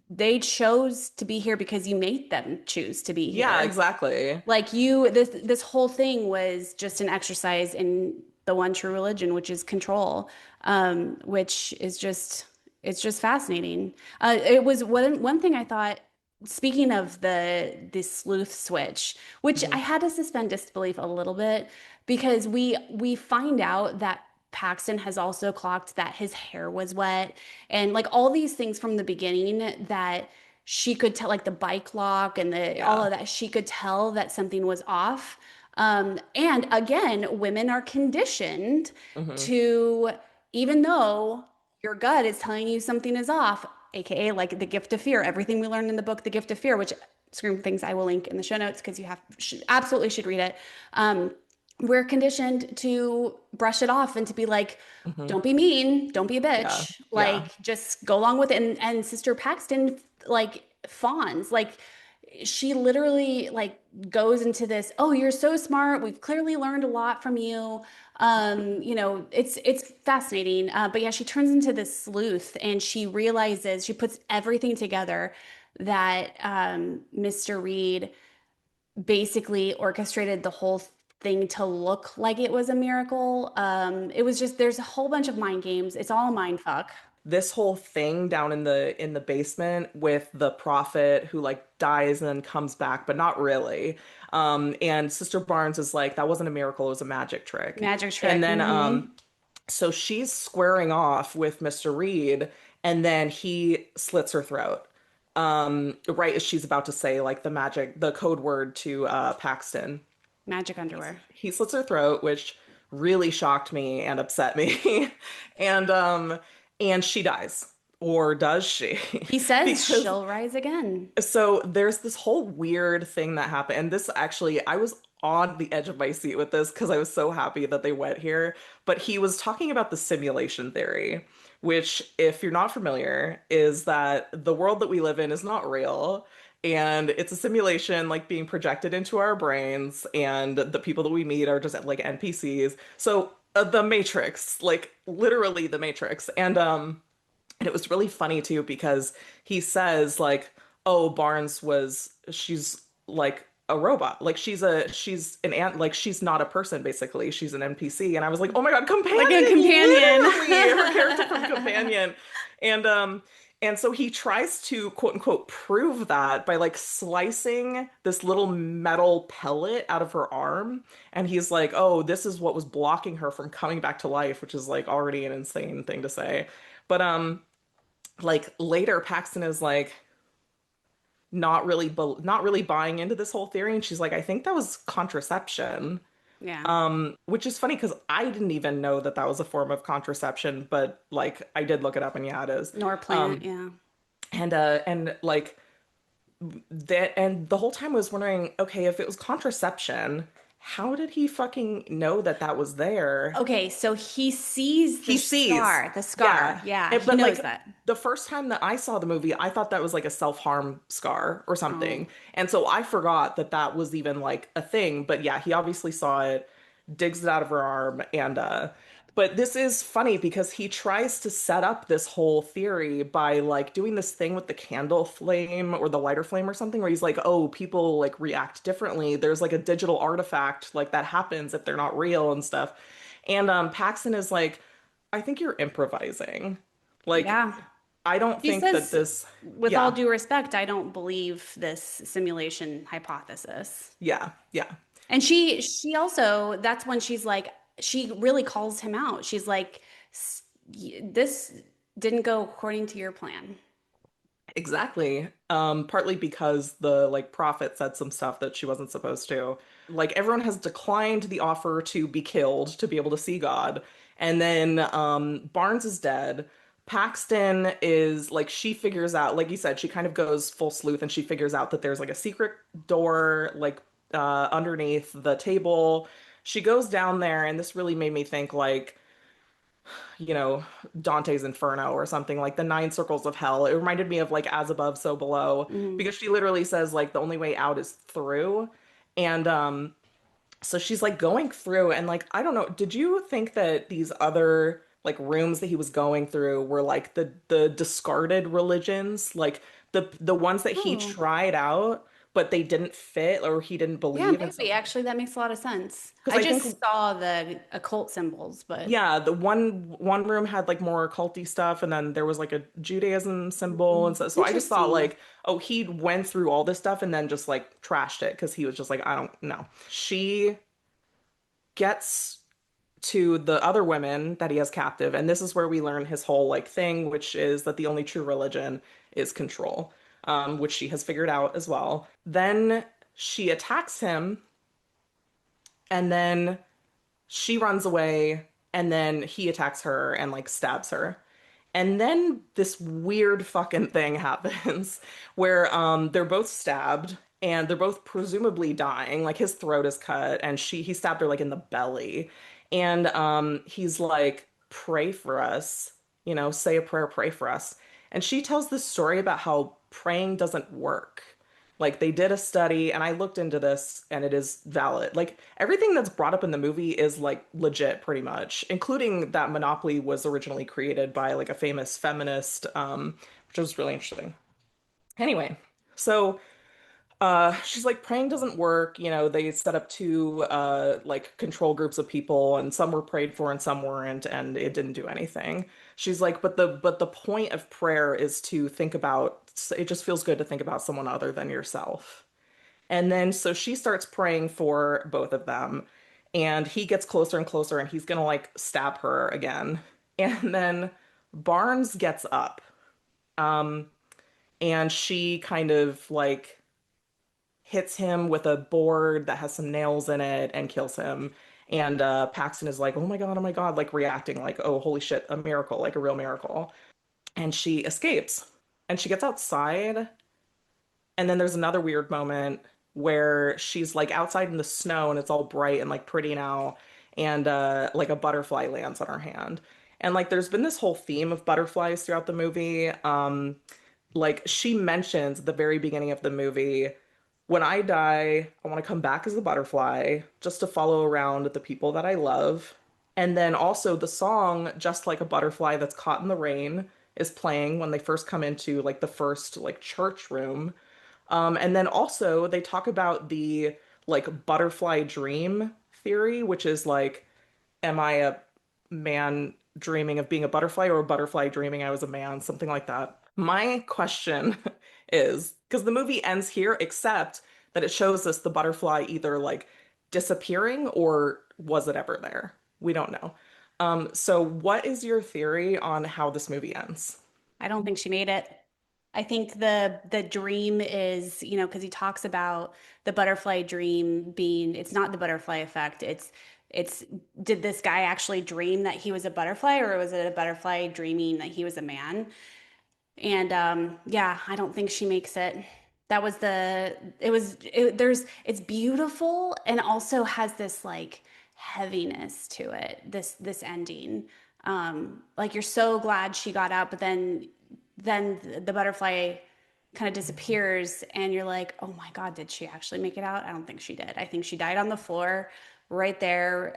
they chose to be here because you made them choose to be yeah, here. exactly. Like this whole thing was just an exercise in the one true religion, which is control, which is just it's just fascinating. It was one thing I thought. Speaking of the sleuth switch, which I Mhm. had to suspend disbelief a little bit because we find out that Paxton has also clocked that his hair was wet and like all these things from the beginning that she could tell, like the bike lock and the all Yeah. of that, she could tell that something was off. And again, women are conditioned Hmm. to, even though your gut is telling you something is off, aka like the gift of fear, everything we learned in the book, The Gift of Fear, which scream things I will link in the show notes because you absolutely should read it. Um, we're conditioned to brush it off and to be like, Hmm. don't be mean, don't be a Yeah, bitch, like yeah, just go along with it. And Sister Paxton like fawns, like she literally like goes into this, oh, you're so smart, we've clearly learned a lot from you. It's fascinating. But yeah, she turns into this sleuth and she realizes, she puts everything together that Mr. Reed basically orchestrated the whole thing to look like it was a miracle. It was just, there's a whole bunch of mind games. It's all a mind fuck. this whole thing down in the basement with the prophet who like dies and then comes back, but not really. And Sister Barnes is like, that wasn't a miracle, it was a magic trick. Magic And trick. then Hmm. so she's squaring off with Mr. Reed, and then he slits her throat. Right as she's about to say like the code word to Paxton. Magic underwear. He slits her throat, which really shocked me and upset me. And and she dies. Or does she? He says Because she'll rise again. so there's this whole weird thing that happened. And this actually, I was on the edge of my seat with this because I was so happy that they went here. But he was talking about the simulation theory, which, if you're not familiar, is that the world that we live in is not real. And it's a simulation like being projected into our brains, and the people that we meet are just like NPCs. So the Matrix, like literally the Matrix. And it was really funny too because he says like, "Oh, Barnes was she's like a robot. Like she's an ant like she's not a person basically. She's an NPC." And I was like, "Oh my God, Like a Companion, companion. literally her character from Companion." And and so he tries to quote unquote prove that by like slicing this little metal pellet out of her arm. And he's like, "Oh, this is what was blocking her from coming back to life," which is like already an insane thing to say. But like later Paxton is like not really buying into this whole theory, and she's like, I think that was contraception. Yeah. Which is funny because I didn't even know that that was a form of contraception, but like I did look it up and yeah, it is. Nor plant, um yeah. and like that, and the whole time I was wondering, okay, if it was contraception, how did he fucking know that that was there? Okay, so he sees He sees. the scar. Yeah. Yeah, he But knows like that. the first time that I saw the movie, I thought that was like a self-harm scar or Oh, something. And so I forgot that that was even like a thing. But yeah, he obviously saw it, digs it out of her arm, and but this is funny because he tries to set up this whole theory by like doing this thing with the candle flame or the lighter flame or something where he's like, "Oh, people like react differently. There's like a digital artifact like that happens if they're not real and stuff." And Paxton is like, I think you're improvising. Like, yeah. I don't She think that says, this, with all yeah, due respect, I don't believe this simulation hypothesis. yeah, yeah, And she also, that's when she's like, she really calls him out. She's like, This didn't go according to your plan." exactly. Partly because the like prophet said some stuff that she wasn't supposed to. Like everyone has declined the offer to be killed to be able to see God. And then Barnes is dead. Paxton is like she figures out, like you said, she kind of goes full sleuth and she figures out that there's like a secret door like underneath the table. She goes down there, and this really made me think like, you know, Dante's Inferno or something like the nine circles of hell. It reminded me of like as above, so below, Mhm. because she literally says like the only way out is through. And so she's like going through, and like I don't know, did you think that these other like rooms that he was going through were like the discarded religions, like the ones that he Oh, tried out but they didn't fit or he didn't yeah, believe in maybe. something? Actually, that makes a lot of sense. Because I I think just saw the occult symbols, but yeah, the one room had like more culty stuff, and then there was like a Judaism symbol, and so I just thought interesting. like, oh, he went through all this stuff and then just like trashed it because he was just like, I don't know. She gets to the other women that he has captive, and this is where we learn his whole like thing, which is that the only true religion is control, which she has figured out as well. Then she attacks him, and then she runs away, and then he attacks her and like stabs her. And then this weird fucking thing happens where they're both stabbed and they're both presumably dying. Like his throat is cut and he stabbed her like in the belly. And he's like, pray for us, you know, say a prayer, pray for us. And she tells this story about how praying doesn't work. Like they did a study, and I looked into this, and it is valid. Like everything that's brought up in the movie is like legit, pretty much, including that Monopoly was originally created by like a famous feminist, which was really interesting. Anyway, so she's like, praying doesn't work. You know, they set up two like control groups of people, and some were prayed for and some weren't, and it didn't do anything. She's like, but the point of prayer is to think about. It just feels good to think about someone other than yourself. And then so she starts praying for both of them, and he gets closer and closer, and he's gonna like stab her again. And then Barnes gets up, and she kind of like hits him with a board that has some nails in it and kills him. And Paxton is like, oh my God, like reacting like, oh, holy shit, a miracle, like a real miracle. and she escapes. And she gets outside, and then there's another weird moment where she's like outside in the snow and it's all bright and like pretty now, and like a butterfly lands on her hand. And like there's been this whole theme of butterflies throughout the movie. Like she mentions at the very beginning of the movie, when I die, I want to come back as a butterfly just to follow around the people that I love. And then also the song Just Like a Butterfly That's Caught in the Rain is playing when they first come into like the first like church room. And then also they talk about the like butterfly dream theory, which is like, am I a man dreaming of being a butterfly or a butterfly dreaming I was a man? Something like that. My question is, because the movie ends here, except that it shows us the butterfly either like disappearing or was it ever there? We don't know. So what is your theory on how this movie ends? I don't think she made it. I think the dream is, because he talks about the butterfly dream being, it's not the butterfly effect. It's did this guy actually dream that he was a butterfly, or was it a butterfly dreaming that he was a man? And yeah, I don't think she makes it. That was it's beautiful and also has this like heaviness to it, this ending. Like you're so glad she got out, but then the butterfly kind of disappears and you're like, oh my God, did she actually make it out? I don't think she did. I think she died on the floor right there,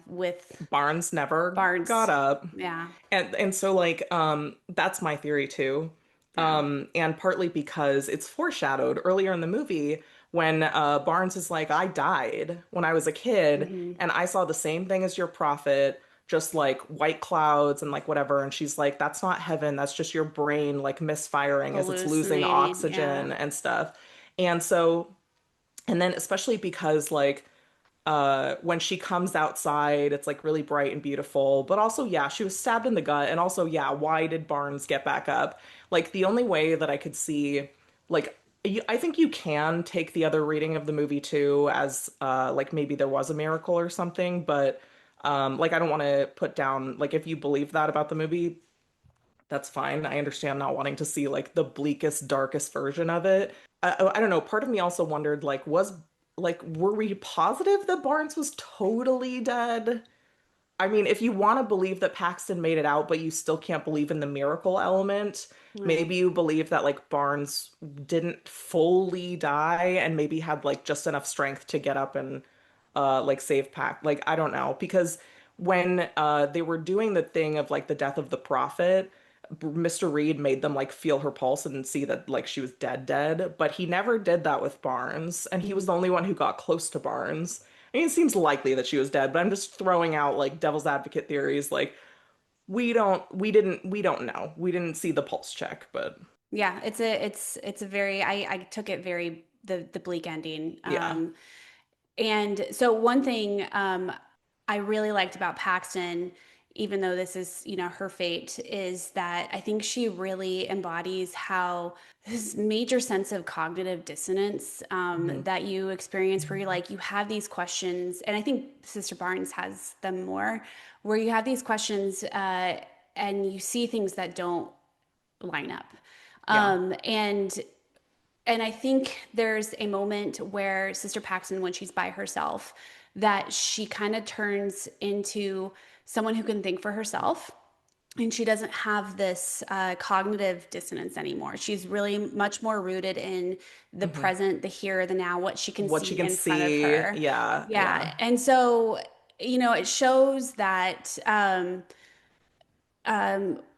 with Barnes never got Barnes. up. Yeah, And so like that's my theory too. yeah. And partly because it's foreshadowed earlier in the movie when Barnes is like, I died when I was a kid Hmm. and I saw the same thing as your prophet, just like white clouds and like whatever. And she's like, that's not heaven, that's just your brain like misfiring as it's losing Hallucinating. Yeah. oxygen and stuff. And so, and then especially because like when she comes outside, it's like really bright and beautiful. But also, yeah, she was stabbed in the gut. And also, yeah, why did Barnes get back up? Like the only way that I could see, like, I think you can take the other reading of the movie too as like maybe there was a miracle or something. But like I don't want to put down like if you believe that about the movie, that's fine. I understand not wanting to see like the bleakest, darkest version of it. I don't know. Part of me also wondered like was like were we positive that Barnes was totally dead? I mean, if you want to believe that Paxton made it out, but you still can't believe in the miracle element, Right. maybe you believe that like Barnes didn't fully die and maybe had like just enough strength to get up and like save Pac. Like I don't know because when they were doing the thing of like the death of the prophet, Mr. Reed made them like feel her pulse and see that like she was dead, but he never did that with Barnes, and he was Mhm. the only one who got close to Barnes. I mean, it seems likely that she was dead, but I'm just throwing out like devil's advocate theories. Like we don't know. We didn't see the pulse check, but Yeah, it's a very I took it very the bleak ending. yeah. And so one thing I really liked about Paxton, even though this is, her fate, is that I think she really embodies how this major sense of cognitive dissonance Hmm. that you experience, where you have these questions, and I think Sister Barnes has them more, where you have these questions and you see things that don't line up. Yeah. And I think there's a moment where Sister Paxton, when she's by herself, that she kind of turns into someone who can think for herself. And she doesn't have this cognitive dissonance anymore. She's really much more rooted in the Hmm. present, the here, the now, what she can What you see can in front of see. her. Yeah, Yeah. yeah. And so, it shows that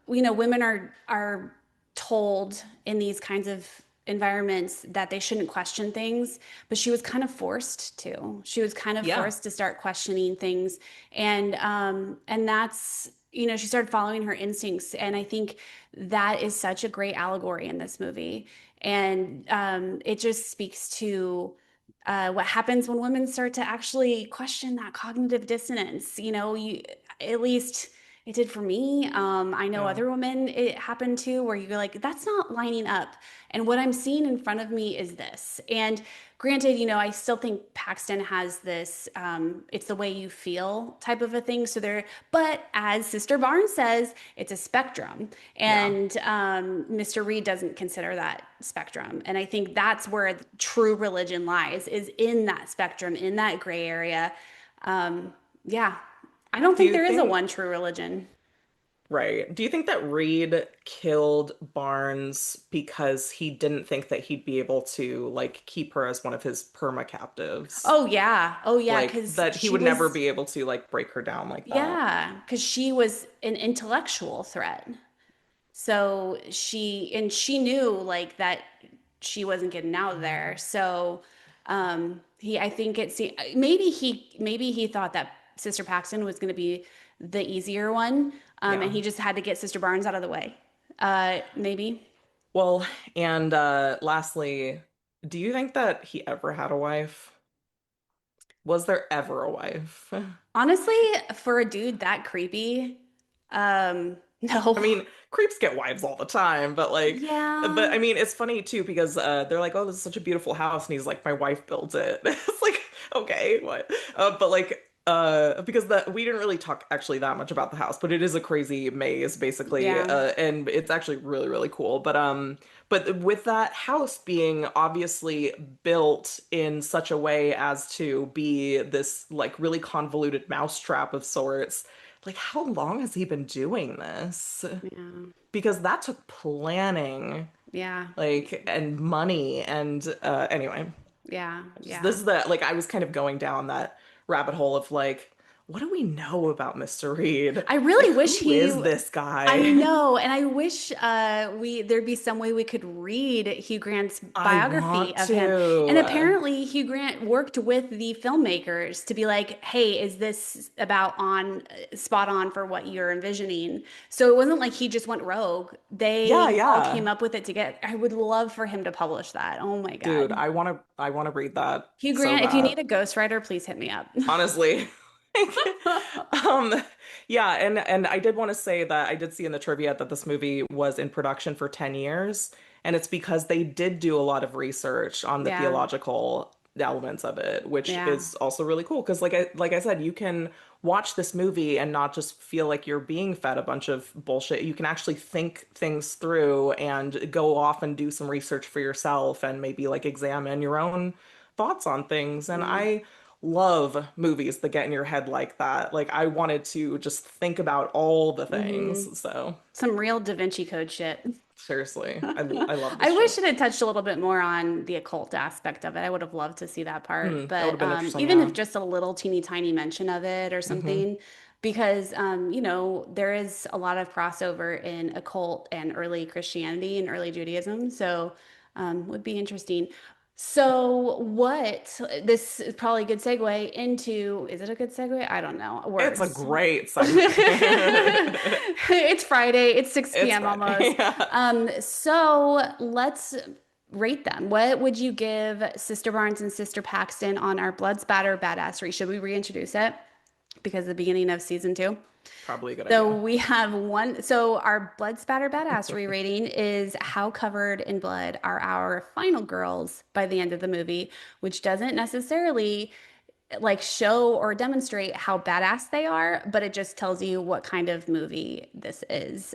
women are told in these kinds of environments that they shouldn't question things, but she was kind of forced to. She was kind of Yeah. forced to start questioning things, and that's, she started following her instincts, and I think that is such a great allegory in this movie, and it just speaks to what happens when women start to actually question that cognitive dissonance. At least It did for me. I know Yeah. other women it happened to where you're like, that's not lining up. And what I'm seeing in front of me is this. And granted, I still think Paxton has this, it's the way you feel type of a thing. So there, but as Sister Barnes says, it's a spectrum. Yeah. And Mr. Reed doesn't consider that spectrum. And I think that's where true religion lies, is in that spectrum, in that gray area. Yeah. I don't Do think you there is a think, one true religion. right? Do you think that Reed killed Barnes because he didn't think that he'd be able to like keep her as one of his perma captives? Oh yeah. Oh yeah, Like because that he she would never was be able to like break her down like that. yeah, because she was an intellectual threat. So she knew like that she wasn't getting out of there. So he I think it's maybe he thought that Sister Paxton was going to be the easier one, Yeah. and he just had to get Sister Barnes out of the way. Maybe. Well, and lastly, do you think that he ever had a wife? Was there ever a wife? Honestly, for a dude that creepy, I no. mean, creeps get wives all the time, but like, but Yeah. I mean, it's funny too because they're like, "Oh, this is such a beautiful house," and he's like, "My wife built it." It's like, okay, what? But like, because that we didn't really talk actually that much about the house, but it is a crazy maze basically, Yeah. and it's actually really really cool. But with that house being obviously built in such a way as to be this like really convoluted mousetrap of sorts, like how long has he been doing this? Yeah. Because that took planning, Yeah. like, and money. And anyway, Yeah. this Yeah. is the like I was kind of going down that rabbit hole of like, what do we know about Mr. Reed? I Like, really wish who is he this I guy? know, and I wish we there'd be some way we could read Hugh Grant's I biography want of him. And to. apparently Hugh Grant worked with the filmmakers to be like, "Hey, is this about on spot on for what you're envisioning?" So it wasn't like he just went rogue. Yeah, They all came yeah. up with it together. I would love for him to publish that. Oh my Dude, God. I want to read that Hugh so Grant, if you bad. need a ghostwriter, please hit me up. Honestly. Um, yeah, and I did want to say that I did see in the trivia that this movie was in production for 10 years, and it's because they did do a lot of research on the Yeah. theological elements of it, which Yeah. is also really cool because like I said, you can watch this movie and not just feel like you're being fed a bunch of bullshit. You can actually think things through and go off and do some research for yourself and maybe like examine your own thoughts on things. And Yeah. I love movies that get in your head like that. Like I wanted to just think about all the Hmm. things. So Some real Da Vinci Code shit. seriously, I love this I wish shit. it had touched a little bit more on the occult aspect of it. I would have loved to see that part. That would have But been interesting, even yeah. if just a little teeny tiny mention of it or Hmm. something, because there is a lot of crossover in occult and early Christianity and early Judaism. So would be interesting. So what this is probably a good segue into, is it a good segue? I don't know. It's a Words. great segue. It's Friday. It's 6 It's p.m. Friday. almost. Yeah. So let's rate them. What would you give Sister Barnes and Sister Paxton on our Blood Spatter Badassery? Should we reintroduce it? Because the beginning of season two. Probably a good So idea. we have one. So our Blood Spatter Badassery rating is how covered in blood are our final girls by the end of the movie, which doesn't necessarily like show or demonstrate how badass they are, but it just tells you what kind of movie this is.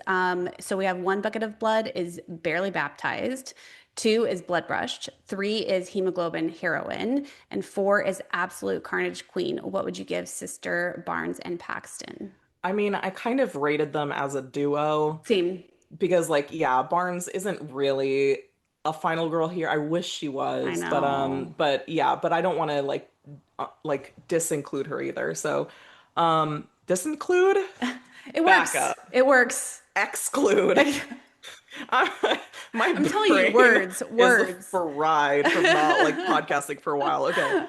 So we have one bucket of blood is barely baptized, two is blood brushed, three is hemoglobin heroine, and four is absolute carnage queen. What would you give Sister Barnes and Paxton? I mean, I kind of rated them as a duo Same. because like yeah, Barnes isn't really a final girl here. I wish she I was, know. but yeah, but I don't want to like disinclude her either. So disinclude, It back works. up, It works. exclude. My I'm telling you, brain words, is words. fried from not like podcasting for a while. Okay.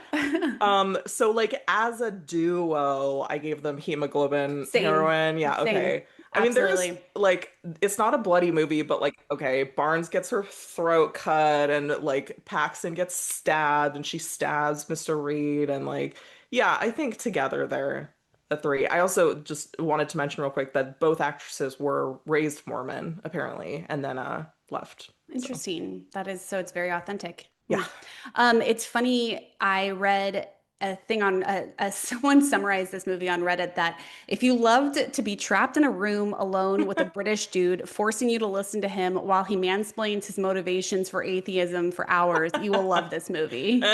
So like as a duo, I gave them hemoglobin Same. heroin. Yeah, Same. okay. I mean, there is Absolutely. like it's not a bloody movie, but like okay, Barnes gets her throat cut and like Paxton gets stabbed and she stabs Mr. Reed and like yeah, I think together they're a three. I also just wanted to mention real quick that both actresses were raised Mormon, apparently, and then left. So Interesting. That is, so it's very authentic. yeah. It's funny. I read a thing on someone summarized this movie on Reddit that if you loved to be trapped in a room alone with a British dude forcing you to listen to him while he mansplains his motivations for atheism for hours, you will love this movie.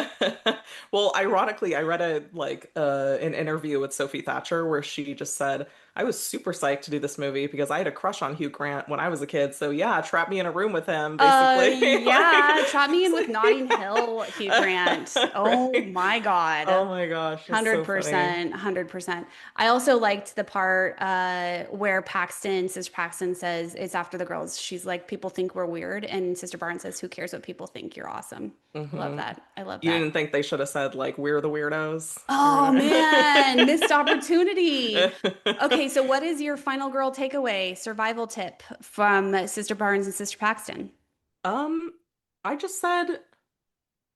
Well, ironically, I read an interview with Sophie Thatcher where she just said, I was super psyched to do this movie because I had a crush on Hugh Grant when I was a kid. So yeah, trap me in a room with him, basically. Yeah, Like, trap me in it's with Notting like Hill, Hugh Grant. Oh right. my Oh God. my gosh, it's so funny. 100%, 100%. I also liked the part where Sister Paxton says it's after the girls. She's like, people think we're weird. And Sister Barnes says, who cares what people think? You're awesome. I love Hmm. that. I love You that. didn't think they should have said like we're the weirdos or Oh man, missed opportunity. whatever? Okay, so what is your final girl takeaway, survival tip from Sister Barnes and Sister Paxton? Um, I just said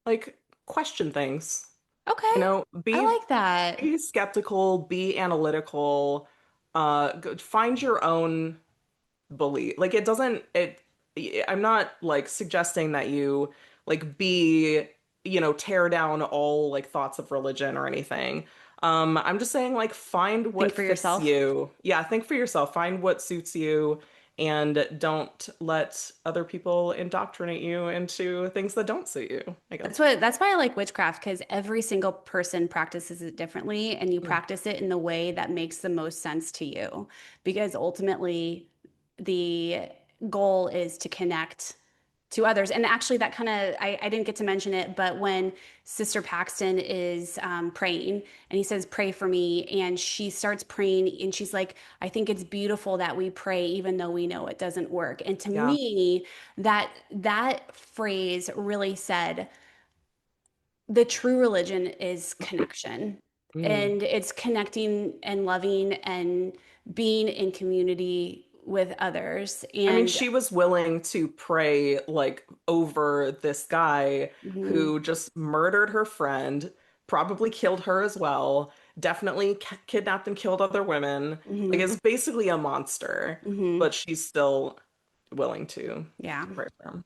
like question things. Okay, I like that. Be skeptical, be analytical, find your own belief. Like it doesn't it I'm not like suggesting that you like be, tear down all like thoughts of religion or anything. I'm just saying like find Think what for fits yourself. you. Yeah, think for yourself. Find what suits you and don't let other people indoctrinate you into things that don't suit you, I guess. That's why I like witchcraft because every single person practices it differently and you Mm. practice it in the way that makes the most sense to you. Because ultimately the goal is to connect to others. And actually that kind of I didn't get to mention it, but when Sister Paxton is praying and he says, pray for me, and she starts praying and she's like, I think it's beautiful that we pray even though we know it doesn't work. And to Yeah. me, that phrase really said the true religion is connection. Mm. And it's connecting and loving and being in community with others. I mean, And she was willing to pray like over this guy mhm, who just murdered her friend, probably killed her as well, definitely kidnapped and killed other women. Like, mhm, is basically a monster, mhm, but she's still willing to yeah. pray for him.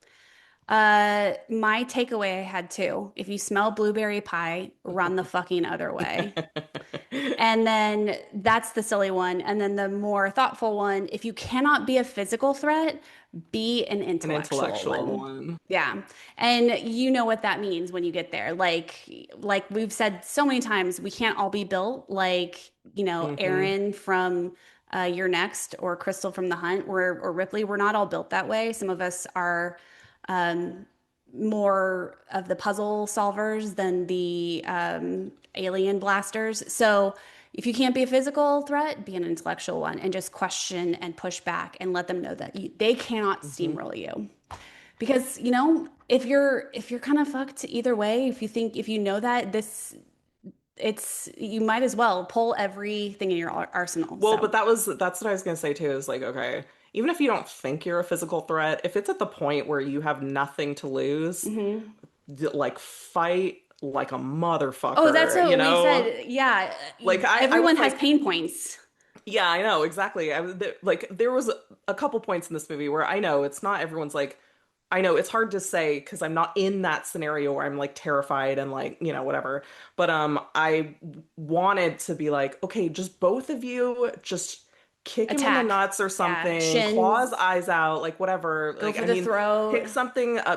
My takeaway I had too. If you smell blueberry pie, run the fucking other way. And then that's the silly one. And then the more thoughtful one, if you cannot be a physical threat, be an An intellectual intellectual one. one. Yeah. And you know what that means when you get there. Like we've said so many times, we can't all be built like, Hmm. Aaron from Your Next or Crystal from The Hunt or Ripley. We're not all built that way. Some of us are um, more of the puzzle solvers than the alien blasters. So if you can't be a physical threat, be an intellectual one and just question and push back and let them know that they cannot Hmm. steamroll you. Because, if you're kind of fucked either way, if you know that this it's you might as well pull everything in your arsenal. Well, So, but that's what I was gonna say too, is like, okay, even if you don't think you're a physical threat, if it's at the point where you have nothing to lose, mhm. like fight like a Oh, that's motherfucker, you what we know? said. Yeah, Like I everyone was has like, pain points. yeah, I know exactly. Like there was a couple points in this movie where I know it's not everyone's like, I know it's hard to say because I'm not in that scenario where I'm like terrified and like, whatever. But I wanted to be like, okay, just both of you just kick him in the Attack. nuts or Yeah, something, claw his shins, eyes out, like whatever. go Like for I the mean, throat,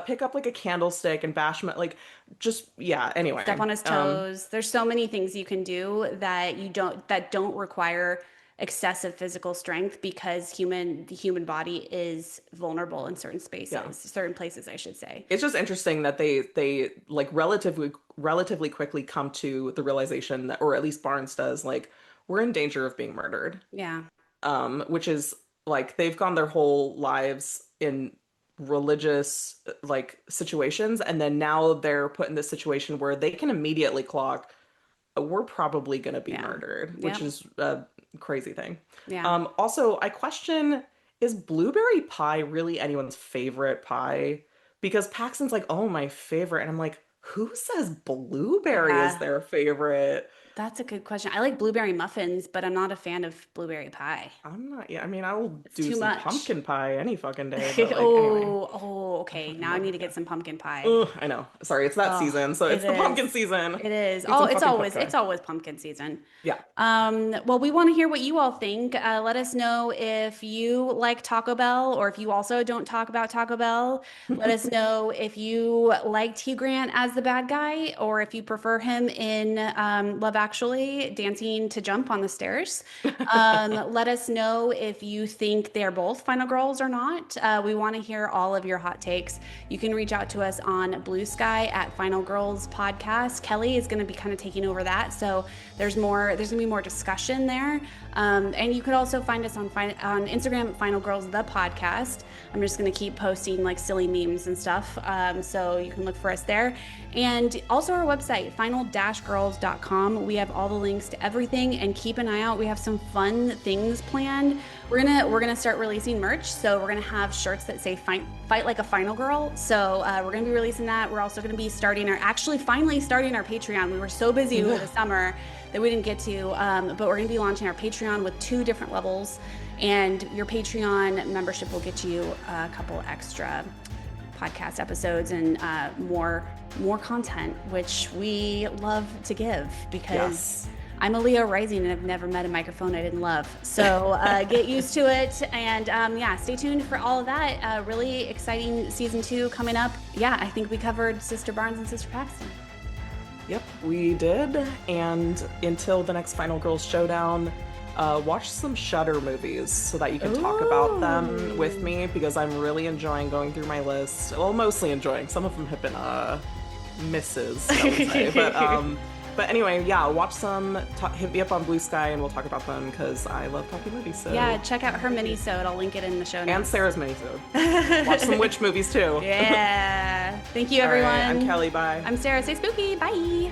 pick up like a candlestick and bash him like just yeah, step anyway. on his toes. There's so many things you can do that don't require excessive physical strength because the human body is vulnerable in Yeah. certain places, I should say. It's just interesting that they like relatively quickly come to the realization that, or at least Barnes does, like we're in danger of being murdered. Yeah. Which is like they've gone their whole lives in religious like situations, and then now they're put in this situation where they can immediately clock, we're probably gonna be Yeah. murdered, which Yep. is a crazy thing. Yeah. Also, I question, is blueberry pie really anyone's favorite pie? Because Paxton's like, oh, my favorite. And I'm like, Who says blueberry is Yeah, their favorite? that's a good question. I like blueberry muffins, but I'm not a fan of blueberry pie. I'm not, yeah, I mean, I will It's do too some much. pumpkin pie any fucking day, but like, anyway, Okay. Now I need to get yeah. some pumpkin pie. Ugh, I know. Sorry, it's that Oh, season, so it it's the pumpkin is. season. It is. Get Oh, some fucking pie. it's always pumpkin season. Yeah. Well, we want to hear what you all think. Let us know if you like Taco Bell or if you also don't talk about Taco Bell. Let us know if you liked Hugh Grant as the bad guy or if you prefer him in Love Actually, dancing to jump on the stairs. Let us know if you think they're both final girls or not. We want to hear all of your hot takes. You can reach out to us on Blue Sky at Final Girls Podcast. Kelly is going to be kind of taking over that, so there's gonna be more discussion there. And you could also find us on Instagram at Final Girls the Podcast. I'm just gonna keep posting like silly memes and stuff, so you can look for us there. And also our website, final-girls.com. We have all the links to everything, and keep an eye out. We have some fun things planned. We're gonna start releasing merch, so we're gonna have shirts that say "Fight like a final girl." So we're gonna be releasing that. We're also gonna be finally starting our Patreon. We were so busy over the summer that we didn't get to, but we're going to be launching our Patreon with 2 different levels, and your Patreon membership will get you a couple extra podcast episodes and more content, which we love to give because Yes. I'm a Leo rising and I've never met a microphone I didn't love. So get used to it, and yeah, stay tuned for all of that. Really exciting season 2 coming up. Yeah, I think we covered Sister Barnes and Sister Paxton. Yep, we did. And until the next Final Girls Showdown, watch some Shudder movies so that you can talk about them with me because I'm really enjoying going through my list. Well, mostly enjoying. Some of them have been misses, I would say. But anyway, yeah, watch some. Hit me up on Blue Sky and we'll talk about them because I love talking movies. So Yeah, check out her mini-sode. I'll link it in the show notes. and Sarah's minisode. Watch some witch movies too. Yeah. Thank you, All everyone. right, I'm Kelly. Bye. I'm Sarah. Stay spooky. Bye.